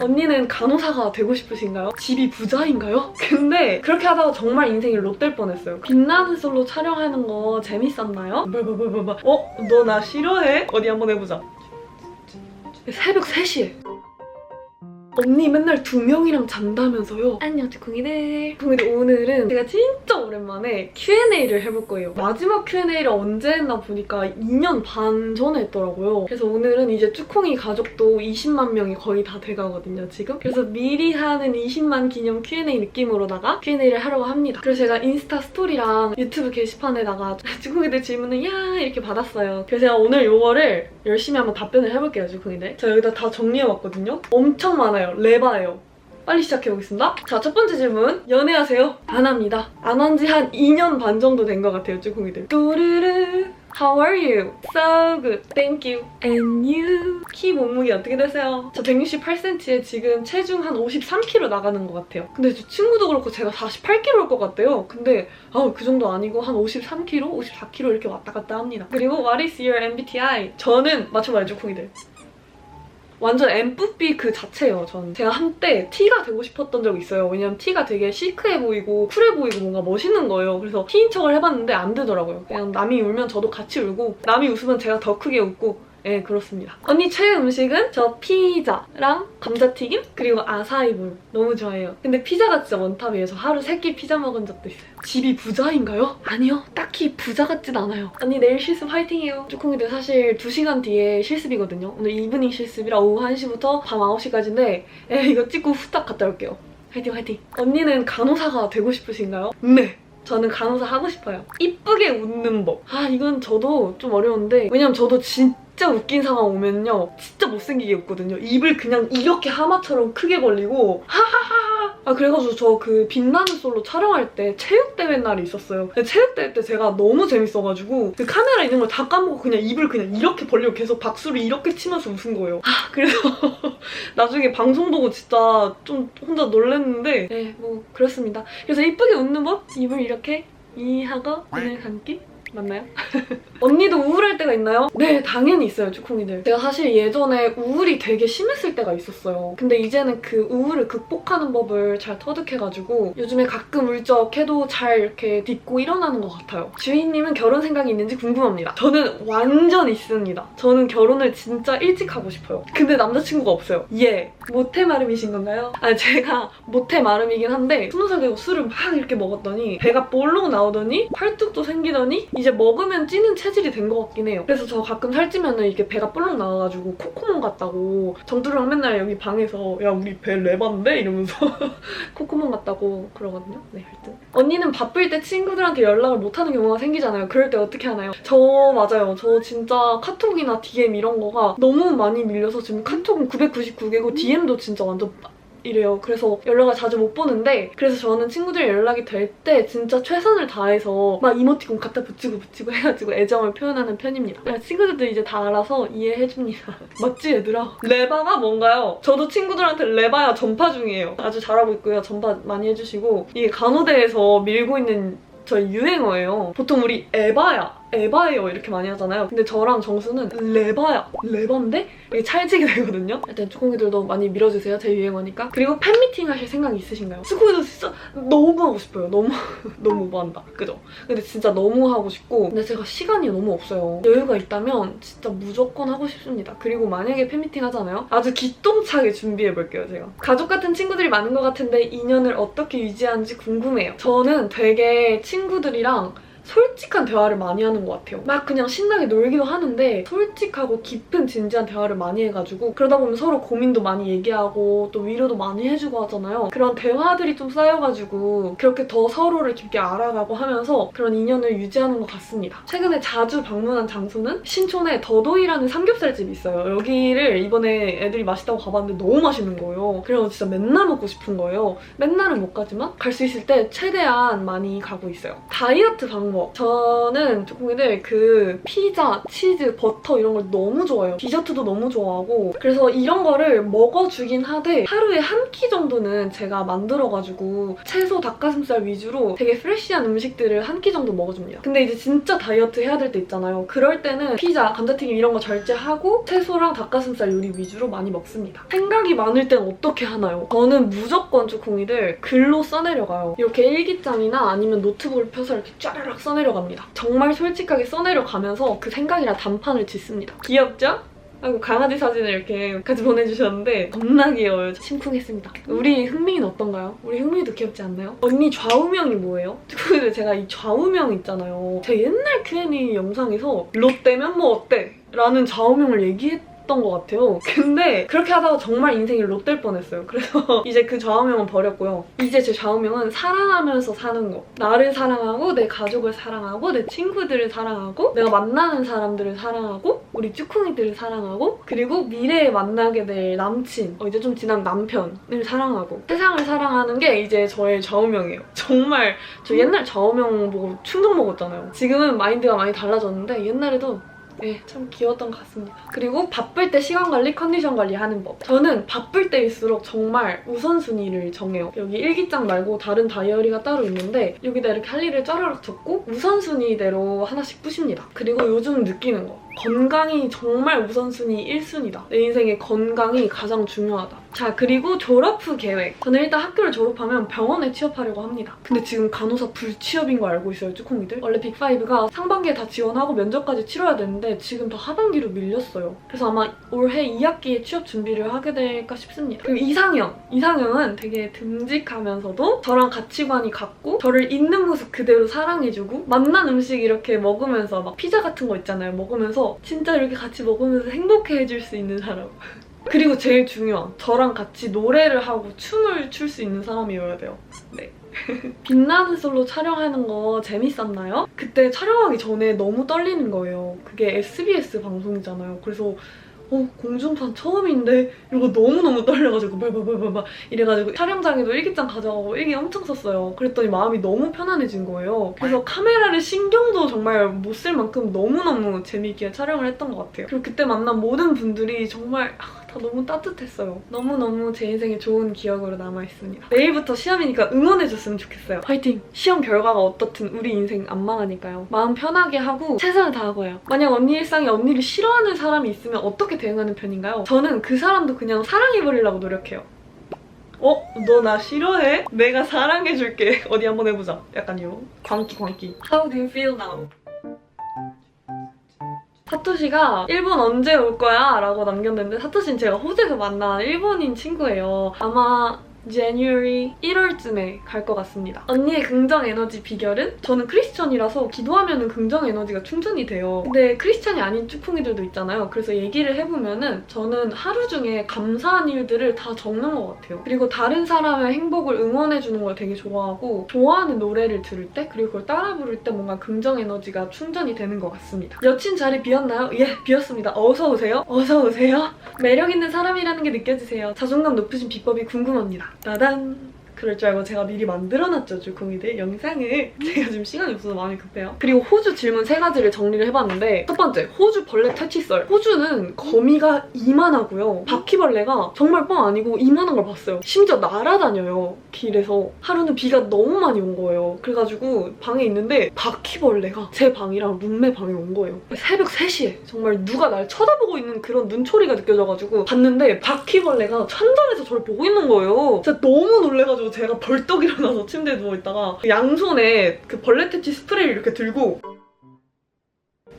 언니는 간호사가 되고 싶으신가요? 집이 부자인가요? 근데 그렇게 하다가 정말 인생이 롯될 뻔했어요. 빛나는 솔로 촬영하는 거 재밌었나요? 너 나 싫어해? 어디 한번 해보자. 새벽 3시에 언니 맨날 2명이랑 잔다면서요? 안녕 쭈콩이들. 오늘은 제가 진짜 오랜만에 Q&A를 해볼 거예요. 마지막 Q&A를 언제 했나 보니까 2년 반 전에 했더라고요. 그래서 오늘은 이제 쭈콩이 가족도 20만 명이 거의 다 돼가거든요, 지금. 그래서 미리 하는 20만 기념 Q&A 느낌으로다가 Q&A를 하려고 합니다. 그래서 제가 인스타 스토리랑 유튜브 게시판에다가 쭈콩이들 질문을 야 이렇게 받았어요. 그래서 제가 오늘 요거를 열심히 한번 답변을 해볼게요, 쭈콩이들. 저 여기다 다 정리해왔거든요. 엄청 많아요. 레바예요. 빨리 시작해보겠습니다. 자, 첫 번째 질문. 연애하세요? 안 합니다. 안 한 지 한 2년 반 정도 된 것 같아요, 쭈콩이들. 또르르. How are you? So good. Thank you. And you? 키 몸무게 어떻게 되세요? 저 168cm에 지금 체중 한 53kg 나가는 것 같아요. 근데 저 친구도 그렇고 제가 48kg일 것 같대요. 근데 그 정도 아니고 한 53kg? 54kg 이렇게 왔다 갔다 합니다. 그리고 What is your MBTI? 저는 맞춰봐요, 쭈콩이들. 완전 M뿌삐 그 자체예요, 저는. 제가 한때 T가 되고 싶었던 적이 있어요. 왜냐면 T가 되게 시크해 보이고 쿨해 보이고 뭔가 멋있는 거예요. 그래서 T인 척을 해봤는데 안 되더라고요. 그냥 남이 울면 저도 같이 울고 남이 웃으면 제가 더 크게 웃고 네, 그렇습니다. 언니 최애 음식은 저 피자랑 감자튀김 그리고 아사이볼 너무 좋아해요. 근데 피자가 진짜 원탑이에요. 저 하루 3끼 피자 먹은 적도 있어요. 집이 부자인가요? 아니요. 딱히 부자 같진 않아요. 언니 내일 실습 화이팅해요. 쭈콩이들 사실 2시간 뒤에 실습이거든요. 오늘 이브닝 실습이라 오후 1시부터 밤 9시까지인데 이거 찍고 후딱 갔다 올게요. 화이팅 화이팅. 언니는 간호사가 되고 싶으신가요? 네. 저는 간호사 하고 싶어요. 이쁘게 웃는 법. 이건 저도 좀 어려운데 왜냐면 저도 진짜 웃긴 상황 오면요 진짜 못생기게 웃거든요. 입을 그냥 이렇게 하마처럼 크게 벌리고 하하하. 그래가지고 저 그 빛나는 솔로 촬영할 때 체육대회 날이 있었어요. 근데 체육대회 때 제가 너무 재밌어가지고 그 카메라 있는 걸 다 까먹고 그냥 입을 그냥 이렇게 벌리고 계속 박수를 이렇게 치면서 웃은 거예요. 그래서 나중에 방송 보고 진짜 좀 혼자 놀랐는데 네, 뭐 그렇습니다. 그래서 이쁘게 웃는 법? 입을 이렇게 하고 눈을 감기? 맞나요? 언니도 우울할 때가 있나요? 네, 당연히 있어요, 쭈콩이들. 제가 사실 예전에 우울이 되게 심했을 때가 있었어요. 근데 이제는 그 우울을 극복하는 법을 잘 터득해가지고 요즘에 가끔 울적해도 잘 이렇게 딛고 일어나는 것 같아요. 주인님은 결혼 생각이 있는지 궁금합니다. 저는 완전 있습니다. 저는 결혼을 진짜 일찍 하고 싶어요. 근데 남자친구가 없어요. 모태 마름이신 건가요? 제가 모태 마름이긴 한데 20살 되고 술을 막 이렇게 먹었더니 배가 볼록 나오더니 팔뚝도 생기더니 이제 먹으면 찌는 체질이 된 것 같긴 해요. 그래서 저 가끔 살찌면은 이렇게 배가 볼록 나와가지고 코코몽 같다고 정두랑 맨날 여기 방에서 야 우리 배 레반데? 이러면서 코코몽 같다고 그러거든요. 네, 하여튼 언니는 바쁠 때 친구들한테 연락을 못하는 경우가 생기잖아요. 그럴 때 어떻게 하나요? 맞아요. 저 진짜 카톡이나 DM 이런 거가 너무 많이 밀려서 지금 카톡은 999개고 DM도 진짜 완전 이래요. 그래서 연락을 자주 못 보는데 그래서 저는 친구들 연락이 될 때 진짜 최선을 다해서 막 이모티콘 갖다 붙이고 해가지고 애정을 표현하는 편입니다. 친구들도 이제 다 알아서 이해해줍니다. 맞지 얘들아? 레바가 뭔가요? 저도 친구들한테 레바야 전파 중이에요. 아주 잘하고 있고요. 전파 많이 해주시고 이게 간호대에서 밀고 있는 저희 유행어예요. 보통 우리 에바예요 이렇게 많이 하잖아요. 근데 저랑 정수는 레바인데? 이게 찰지게 되거든요. 하여튼 쭈콩이들도 많이 밀어주세요. 제 유행어니까. 그리고 팬미팅 하실 생각이 있으신가요? 쭈콩이도 진짜 너무 하고 싶어요. 너무 오버한다. 그죠? 근데 진짜 너무 하고 싶고 근데 제가 시간이 너무 없어요. 여유가 있다면 진짜 무조건 하고 싶습니다. 그리고 만약에 팬미팅 하잖아요? 아주 기똥차게 준비해볼게요, 제가. 가족 같은 친구들이 많은 것 같은데 인연을 어떻게 유지하는지 궁금해요. 저는 되게 친구들이랑 솔직한 대화를 많이 하는 것 같아요. 막 그냥 신나게 놀기도 하는데 솔직하고 깊은 진지한 대화를 많이 해가지고 그러다 보면 서로 고민도 많이 얘기하고 또 위로도 많이 해주고 하잖아요. 그런 대화들이 좀 쌓여가지고 그렇게 더 서로를 깊게 알아가고 하면서 그런 인연을 유지하는 것 같습니다. 최근에 자주 방문한 장소는 신촌에 더도이라는 삼겹살집이 있어요. 여기를 이번에 애들이 맛있다고 가봤는데 너무 맛있는 거예요. 그래서 진짜 맨날 먹고 싶은 거예요. 맨날은 못 가지만 갈 수 있을 때 최대한 많이 가고 있어요. 다이어트 방문 먹는 거. 저는 쭈꾸미들 그 피자, 치즈, 버터 이런 걸 너무 좋아해요. 디저트도 너무 좋아하고 그래서 이런 거를 먹어주긴 하되 하루에 한 끼 정도는 제가 만들어가지고 채소, 닭가슴살 위주로 되게 프레쉬한 음식들을 한 끼 정도 먹어줍니다. 근데 이제 진짜 다이어트 해야 될 때 있잖아요. 그럴 때는 피자, 감자튀김 이런 거 절제하고 채소랑 닭가슴살 요리 위주로 많이 먹습니다. 생각이 많을 땐 어떻게 하나요? 저는 무조건 쭈꾸미들 글로 써내려가요. 이렇게 일기장이나 아니면 노트북을 펴서 이렇게 쫘르륵 써내려갑니다. 정말 솔직하게 써내려가면서 그 생각이랑 단판을 짓습니다. 귀엽죠? 하고 강아지 사진을 이렇게 같이 보내주셨는데 겁나 귀여워요. 심쿵했습니다. 우리 흥민이는 어떤가요? 우리 흥민이도 귀엽지 않나요? 언니 좌우명이 뭐예요? 근데 제가 이 좌우명 있잖아요. 제 옛날 Q&A 영상에서 롯데면 뭐 어때? 라는 좌우명을 얘기했던 것 같아요. 근데 그렇게 하다가 정말 인생이 롯데일 뻔했어요. 그래서 이제 그 좌우명은 버렸고요. 이제 제 좌우명은 사랑하면서 사는 거. 나를 사랑하고 내 가족을 사랑하고 내 친구들을 사랑하고 내가 만나는 사람들을 사랑하고 우리 쭈꾸미들을 사랑하고 그리고 미래에 만나게 될 남친, 이제 좀 지난 남편을 사랑하고 세상을 사랑하는 게 이제 저의 좌우명이에요. 정말 저 옛날 좌우명 보고 충격 먹었잖아요. 지금은 마인드가 많이 달라졌는데 옛날에도 참 귀여웠던 것 같습니다. 그리고 바쁠 때 시간 관리, 컨디션 관리하는 법. 저는 바쁠 때일수록 정말 우선순위를 정해요. 여기 일기장 말고 다른 다이어리가 따로 있는데 여기다 이렇게 할 일을 짜르륵 적고 우선순위대로 하나씩 푸십니다. 그리고 요즘 느끼는 거. 건강이 정말 우선순위 1순위다. 내 인생의 건강이 가장 중요하다. 자, 그리고 졸업 후 계획. 저는 일단 학교를 졸업하면 병원에 취업하려고 합니다. 근데 지금 간호사 불취업인 거 알고 있어요, 쭈꾸미들? 원래 빅5가 상반기에 다 지원하고 면접까지 치러야 되는데 지금 다 하반기로 밀렸어요. 그래서 아마 올해 2학기에 취업 준비를 하게 될까 싶습니다. 그리고 이상형. 이상형은 되게 듬직하면서도 저랑 가치관이 같고 저를 있는 모습 그대로 사랑해주고 맛난 음식 이렇게 먹으면서 막 피자 같은 거 있잖아요. 먹으면서 진짜 이렇게 같이 먹으면서 행복해해줄 수 있는 사람. 그리고 제일 중요한 저랑 같이 노래를 하고 춤을 출 수 있는 사람이어야 돼요. 네. 빛나는 솔로 촬영하는 거 재밌었나요? 그때 촬영하기 전에 너무 떨리는 거예요. 그게 SBS 방송이잖아요. 그래서 공중파 처음인데 이거 너무너무 떨려가지고 막 이래가지고 촬영장에도 일기장 가져가고 일기 엄청 썼어요. 그랬더니 마음이 너무 편안해진 거예요. 그래서 카메라를 신경도 정말 못 쓸 만큼 너무너무 재미있게 촬영을 했던 것 같아요. 그리고 그때 만난 모든 분들이 정말 다 너무 따뜻했어요. 너무너무 제 인생에 좋은 기억으로 남아있습니다. 내일부터 시험이니까 응원해줬으면 좋겠어요. 화이팅! 시험 결과가 어떻든 우리 인생 안 망하니까요. 마음 편하게 하고 최선을 다하고 해요. 만약 언니 일상에 언니를 싫어하는 사람이 있으면 어떻게 대응하는 편인가요? 저는 그 사람도 그냥 사랑해버리려고 노력해요. 너 나 싫어해? 내가 사랑해줄게. 어디 한번 해보자. 약간 이런 광기. How do you feel now? 사토시가 일본 언제 올 거야? 라고 남겼는데 사토시는 제가 호주에서 만난 일본인 친구예요. 아마 January 1월쯤에 갈 것 같습니다. 언니의 긍정 에너지 비결은? 저는 크리스천이라서 기도하면 긍정 에너지가 충전이 돼요. 근데 크리스천이 아닌 쭈꾸미들도 있잖아요. 그래서 얘기를 해보면은 저는 하루 중에 감사한 일들을 다 적는 것 같아요. 그리고 다른 사람의 행복을 응원해주는 걸 되게 좋아하고 좋아하는 노래를 들을 때 그리고 그걸 따라 부를 때 뭔가 긍정 에너지가 충전이 되는 것 같습니다. 여친 자리 비었나요? 예, 비었습니다. 어서 오세요. 어서 오세요. 매력 있는 사람이라는 게 느껴지세요. 자존감 높으신 비법이 궁금합니다. 따단! 그럴 줄 알고 제가 미리 만들어놨죠, 쭈꾸미들 영상을. 제가 지금 시간이 없어서 마음이 급해요. 그리고 호주 질문 3가지를 정리를 해봤는데 첫 번째, 호주 벌레 퇴치썰. 호주는 거미가 이만하고요. 바퀴벌레가 정말 뻥 아니고 이만한 걸 봤어요. 심지어 날아다녀요, 길에서. 하루는 비가 너무 많이 온 거예요. 그래가지고 방에 있는데 바퀴벌레가 제 방이랑 룸메 방에 온 거예요. 새벽 3시에 정말 누가 날 쳐다보고 있는 그런 눈초리가 느껴져가지고 봤는데 바퀴벌레가 천장에서 저를 보고 있는 거예요. 진짜 너무 놀래가지고 제가 벌떡 일어나서 침대에 누워있다가 양손에 그 벌레 퇴치 스프레이를 이렇게 들고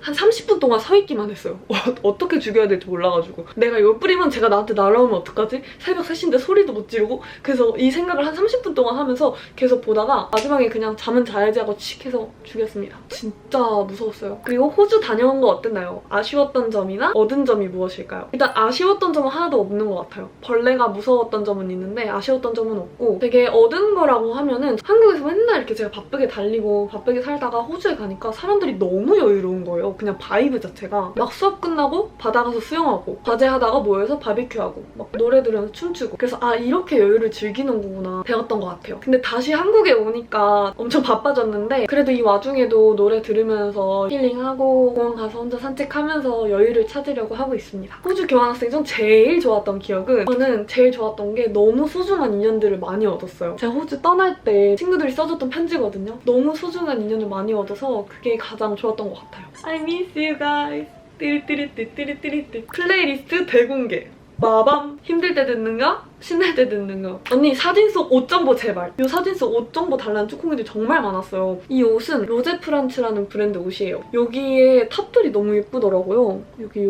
한 30분 동안 서 있기만 했어요. 어떻게 죽여야 될지 몰라가지고. 내가 이걸 뿌리면 제가 나한테 날아오면 어떡하지? 새벽 3시인데 소리도 못 지르고. 그래서 이 생각을 한 30분 동안 하면서 계속 보다가 마지막에 그냥 잠은 자야지 하고 칙 해서 죽였습니다. 진짜 무서웠어요. 그리고 호주 다녀온 거 어땠나요? 아쉬웠던 점이나 얻은 점이 무엇일까요? 일단 아쉬웠던 점은 하나도 없는 것 같아요. 벌레가 무서웠던 점은 있는데 아쉬웠던 점은 없고 되게 얻은 거라고 하면은 한국에서 맨날 이렇게 제가 바쁘게 달리고 바쁘게 살다가 호주에 가니까 사람들이 너무 여유로운 거예요. 거예요. 그냥 바이브 자체가. 막 수업 끝나고 바다 가서 수영하고 과제하다가 모여서 바비큐하고 막 노래 들으면서 춤추고. 그래서 아, 이렇게 여유를 즐기는 거구나 배웠던 것 같아요. 근데 다시 한국에 오니까 엄청 바빠졌는데 그래도 이 와중에도 노래 들으면서 힐링하고 공원 가서 혼자 산책하면서 여유를 찾으려고 하고 있습니다. 호주 교환학생 중 제일 좋았던 기억은, 저는 제일 좋았던 게 너무 소중한 인연들을 많이 얻었어요. 제가 호주 떠날 때 친구들이 써줬던 편지거든요. 너무 소중한 인연을 많이 얻어서 그게 가장 좋았던 것 같아요. I miss you guys. 띠리띠리띠리띠리띠리. 플레이리스트 대공개. 마밤. 힘들 때 듣는 거, 신날 때 듣는 거. 언니 사진 속 옷 정보 제발. 이 사진 속 옷 정보 달라는 쭈꾸미들이 정말 많았어요. 이 옷은 로제 프란츠라는 브랜드 옷이에요. 여기에 탑들이 너무 예쁘더라고요. 여기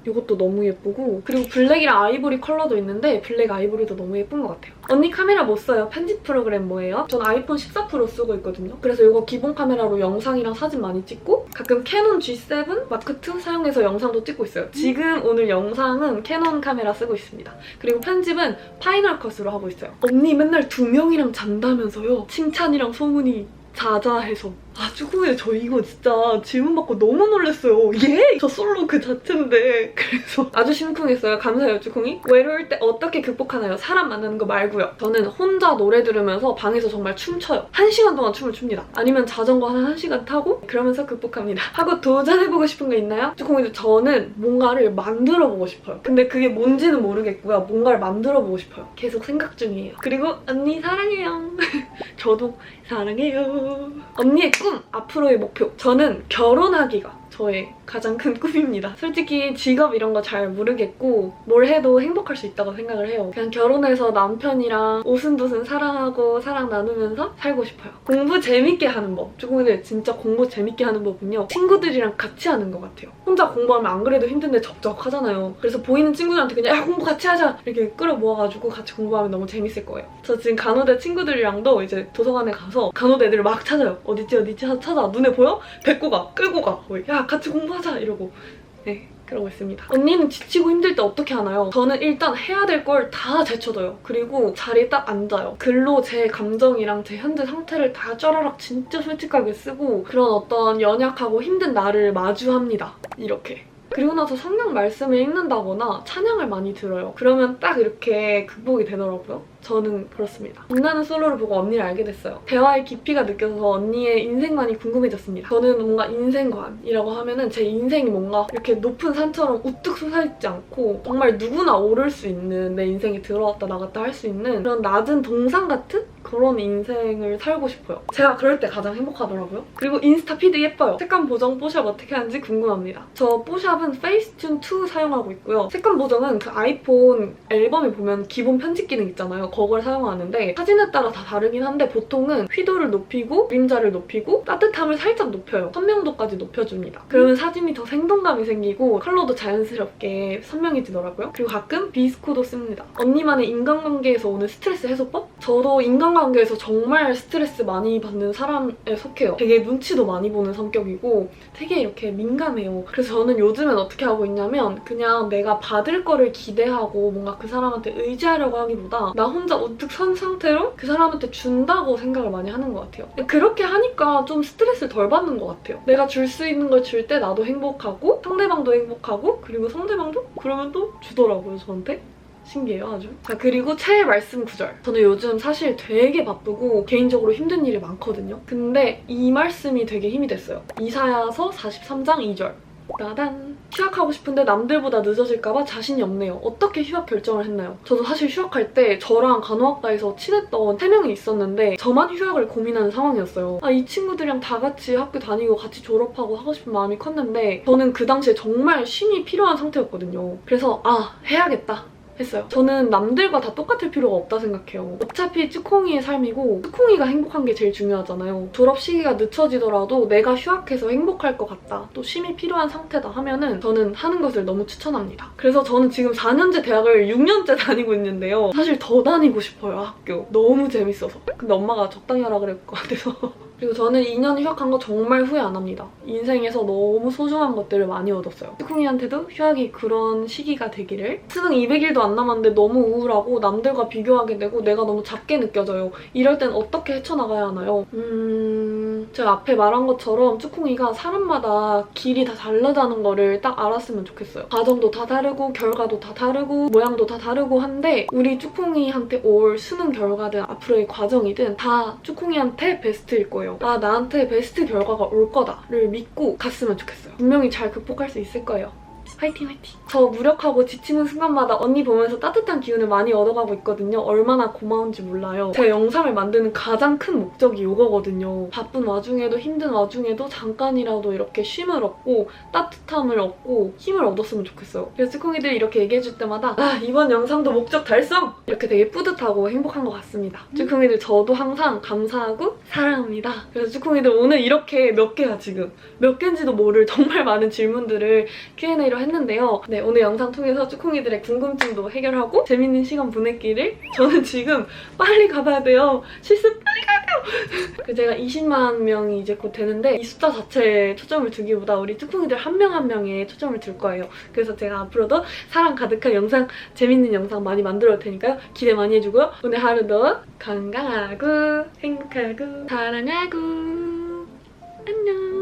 이것도 너무 예쁘고, 그리고 블랙이랑 아이보리 컬러도 있는데 블랙 아이보리도 너무 예쁜 것 같아요. 언니 카메라 뭐 써요? 편집 프로그램 뭐예요? 전 아이폰 14 프로 쓰고 있거든요. 그래서 이거 기본 카메라로 영상이랑 사진 많이 찍고 가끔 캐논 G7 마크2 사용해서 영상도 찍고 있어요. 지금 오늘 영상은 캐논 카메라 쓰고 있습니다. 그리고 편집은 파이널 컷으로 하고 있어요. 언니 맨날 2명이랑 잔다면서요. 칭찬이랑 소문이 자자해서. 아, 쭈꾸미 저 이거 진짜 질문 받고 너무 놀랐어요. 예? 저 솔로 그 자체인데. 그래서 아주 심쿵했어요. 감사해요, 쭈꾸미. 외로울 때 어떻게 극복하나요? 사람 만나는 거 말고요. 저는 혼자 노래 들으면서 방에서 정말 춤춰요. 1시간 동안 춤을 춥니다. 아니면 자전거 한 1시간 타고 그러면서 극복합니다. 하고 도전해보고 싶은 거 있나요? 쭈꾸미도 저는 뭔가를 만들어보고 싶어요. 근데 그게 뭔지는 모르겠고요. 뭔가를 만들어보고 싶어요. 계속 생각 중이에요. 그리고 언니 사랑해요. 저도 사랑해요. 언니의 꿈! 앞으로의 목표. 저는 결혼하기가 저의 가장 큰 꿈입니다. 솔직히 직업 이런 거 잘 모르겠고 뭘 해도 행복할 수 있다고 생각을 해요. 그냥 결혼해서 남편이랑 오순도순 사랑하고 사랑 나누면서 살고 싶어요. 공부 재밌게 하는 법. 쭈꾸미들 진짜 공부 재밌게 하는 법은요, 친구들이랑 같이 하는 것 같아요. 혼자 공부하면 안 그래도 힘든데 적적하잖아요. 그래서 보이는 친구들한테 그냥 야, 공부 같이 하자 이렇게 끌어모아가지고 같이 공부하면 너무 재밌을 거예요. 저 지금 간호대 친구들이랑도 이제 도서관에 가서 간호대 애들을 막 찾아요. 어딨지 찾아. 눈에 보여? 뱉고 가, 끌고 가. 야, 같이 공부하자 이러고. 네, 그러고 있습니다. 언니는 지치고 힘들 때 어떻게 하나요? 저는 일단 해야 될 걸 다 제쳐둬요. 그리고 자리에 딱 앉아요. 글로 제 감정이랑 제 현재 상태를 다 쩌라락 진짜 솔직하게 쓰고 그런 어떤 연약하고 힘든 나를 마주합니다. 이렇게. 그리고 나서 성경 말씀을 읽는다거나 찬양을 많이 들어요. 그러면 딱 이렇게 극복이 되더라고요. 저는 그렇습니다. 빛나는 솔로를 보고 언니를 알게 됐어요. 대화의 깊이가 느껴져서 언니의 인생관이 궁금해졌습니다. 저는 뭔가 인생관이라고 하면은 제 인생이 뭔가 이렇게 높은 산처럼 우뚝 솟아있지 않고 정말 누구나 오를 수 있는, 내 인생에 들어왔다 나갔다 할 수 있는 그런 낮은 동상 같은 그런 인생을 살고 싶어요. 제가 그럴 때 가장 행복하더라고요. 그리고 인스타 피드 예뻐요. 색감 보정 뽀샵 어떻게 하는지 궁금합니다. 저 뽀샵은 페이스튠 2 사용하고 있고요. 색감 보정은 그 아이폰 앨범에 보면 기본 편집 기능 있잖아요. 그걸 사용하는데 사진에 따라 다 다르긴 한데 보통은 휘도를 높이고 그림자를 높이고 따뜻함을 살짝 높여요. 선명도까지 높여줍니다. 그러면 사진이 더 생동감이 생기고 컬러도 자연스럽게 선명해지더라고요. 그리고 가끔 비스코도 씁니다. 언니만의 인간관계에서 오는 스트레스 해소법? 저도 인간관계에서 정말 스트레스 많이 받는 사람에 속해요. 되게 눈치도 많이 보는 성격이고 되게 이렇게 민감해요. 그래서 저는 요즘엔 어떻게 하고 있냐면 그냥 내가 받을 거를 기대하고 뭔가 그 사람한테 의지하려고 하기보다 나 혼자 우뚝 선 상태로 그 사람한테 준다고 생각을 많이 하는 것 같아요. 그렇게 하니까 좀 스트레스를 덜 받는 것 같아요. 내가 줄 수 있는 걸 줄 때 나도 행복하고 상대방도 행복하고 그리고 상대방도 그러면 또 주더라고요, 저한테. 신기해요, 아주. 자, 그리고 최애 말씀 구절. 저는 요즘 사실 되게 바쁘고 개인적으로 힘든 일이 많거든요. 근데 이 말씀이 되게 힘이 됐어요. 이사야서 43장 2절. 따단. 휴학하고 싶은데 남들보다 늦어질까봐 자신이 없네요. 어떻게 휴학 결정을 했나요? 저도 사실 휴학할 때 저랑 간호학과에서 친했던 3명이 있었는데 저만 휴학을 고민하는 상황이었어요. 이 친구들이랑 다 같이 학교 다니고 같이 졸업하고 하고 싶은 마음이 컸는데 저는 그 당시에 정말 쉼이 필요한 상태였거든요. 그래서 해야겠다 했어요. 저는 남들과 다 똑같을 필요가 없다 생각해요. 어차피 쭈콩이의 삶이고 쭈콩이가 행복한 게 제일 중요하잖아요. 졸업 시기가 늦춰지더라도 내가 휴학해서 행복할 것 같다, 또 쉼이 필요한 상태다 하면은 저는 하는 것을 너무 추천합니다. 그래서 저는 지금 4년제 대학을 6년째 다니고 있는데요. 사실 더 다니고 싶어요, 학교. 너무 재밌어서. 근데 엄마가 적당히 하라 그럴 것 같아서. 그리고 저는 2년 휴학한 거 정말 후회 안 합니다. 인생에서 너무 소중한 것들을 많이 얻었어요. 쭈콩이한테도 휴학이 그런 시기가 되기를. 수능 200일도 안 남았는데 너무 우울하고 남들과 비교하게 되고 내가 너무 작게 느껴져요. 이럴 땐 어떻게 헤쳐나가야 하나요? 제가 앞에 말한 것처럼 쭈콩이가 사람마다 길이 다 다르다는 거를 딱 알았으면 좋겠어요. 과정도 다 다르고 결과도 다 다르고 모양도 다 다르고 한데 우리 쭈콩이한테 올 수능 결과든 앞으로의 과정이든 다 쭈콩이한테 베스트일 거예요. 나한테 베스트 결과가 올 거다를 믿고 갔으면 좋겠어요. 분명히 잘 극복할 수 있을 거예요. 화이팅 화이팅! 저 무력하고 지치는 순간마다 언니 보면서 따뜻한 기운을 많이 얻어가고 있거든요. 얼마나 고마운지 몰라요. 제가 영상을 만드는 가장 큰 목적이 이거거든요. 바쁜 와중에도 힘든 와중에도 잠깐이라도 이렇게 쉼을 얻고 따뜻함을 얻고 힘을 얻었으면 좋겠어요. 그래서 쭈콩이들이 이렇게 얘기해줄 때마다 이번 영상도 목적 달성! 이렇게 되게 뿌듯하고 행복한 것 같습니다. 쭈콩이들 저도 항상 감사하고 사랑합니다. 그래서 쭈콩이들 오늘 이렇게 몇 개야 지금? 몇 개인지도 모를 정말 많은 질문들을 Q&A로 했는데요. 네, 오늘 영상 통해서 쭈콩이들의 궁금증도 해결하고 재밌는 시간 보냈기를. 저는 지금 빨리 가봐야 돼요. 실습 빨리 가야 돼요. 제가 20만 명이 이제 곧 되는데 이 숫자 자체에 초점을 두기보다 우리 쭈콩이들 한 명 한 명에 초점을 둘 거예요. 그래서 제가 앞으로도 사랑 가득한 영상, 재밌는 영상 많이 만들어 올 테니까요. 기대 많이 해주고요. 오늘 하루도 건강하고 행복하고 사랑하고 안녕.